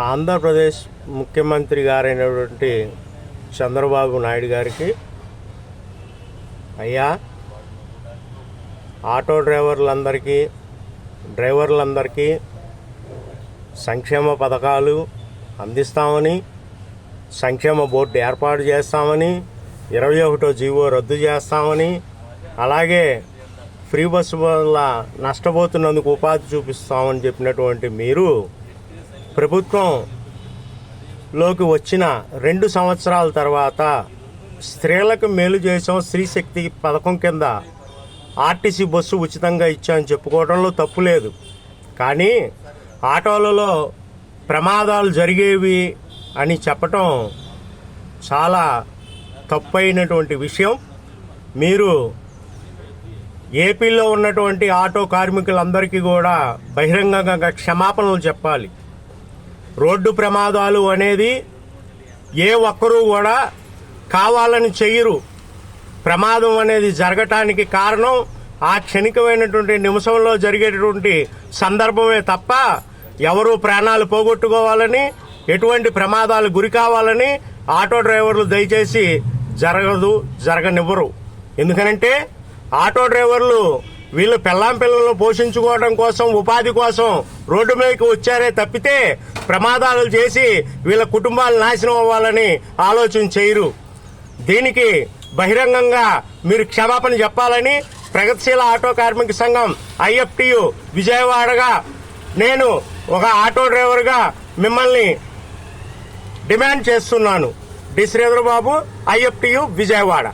ఆంధ్రప్రదేశ్ ముఖ్యమంత్రి గారైనటువంటి చంద్రబాబు నాయుడు గారికి, అయ్యా ఆటో డ్రైవర్లందరికీ సంక్షేమ పథకాలు అందిస్తామని, సంక్షేమ బోర్డు ఏర్పాటు చేస్తామని, 21వ జీవో రద్దు చేస్తామని, అలాగే ఫ్రీ బస్సు వల్ల నష్టపోతున్నందుకు ఉపాధి చూపిస్తామని చెప్పినటువంటి మీరు ప్రభుత్వంలోకి వచ్చిన 2 సంవత్సరాల తర్వాత స్త్రీలకు మేలు చేసాం, స్త్రీ శక్తి పథకం కింద ఆర్టీసీ బస్సు ఉచితంగా ఇచ్చామని చెప్పుకోవడంలో తప్పు లేదు. కానీ ఆటోలలో ప్రమాదాలు జరిగేవి అని చెప్పటం చాలా తప్పైనటువంటి విషయం. మీరు ఏపీలో ఉన్నటువంటి ఆటో కార్మికులందరికీ కూడా బహిరంగంగా క్షమాపణలు చెప్పాలి. రోడ్డు ప్రమాదాలు అనేది ఏ ఒక్కరూ కూడా కావాలని చెయ్యరు. ప్రమాదం అనేది జరగటానికి కారణం ఆ క్షణికమైనటువంటి నిమిషంలో జరిగేటటువంటి సందర్భమే తప్ప ఎవరూ ప్రాణాలు పోగొట్టుకోవాలని, ఎటువంటి ప్రమాదాలు గురి కావాలని ఆటో డ్రైవర్లు దయచేసి జరగనివ్వరు. ఎందుకనంటే ఆటో డ్రైవర్లు వీళ్ళు పిల్లలను పోషించుకోవడం కోసం, ఉపాధి కోసం రోడ్డు మీదకి వచ్చారే తప్పితే ప్రమాదాలు చేసి వీళ్ళ కుటుంబాలు నాశనం అవ్వాలని ఆలోచన చేయరు. దీనికి బహిరంగంగా మీరు క్షమాపణ చెప్పాలని ప్రగతిశీల ఆటో కార్మిక సంఘం IFTU విజయవాడగా నేను ఒక ఆటో డ్రైవర్గా మిమ్మల్ని డిమాండ్ చేస్తున్నాను. D Sridhar Babu, IFTU Vijayawada.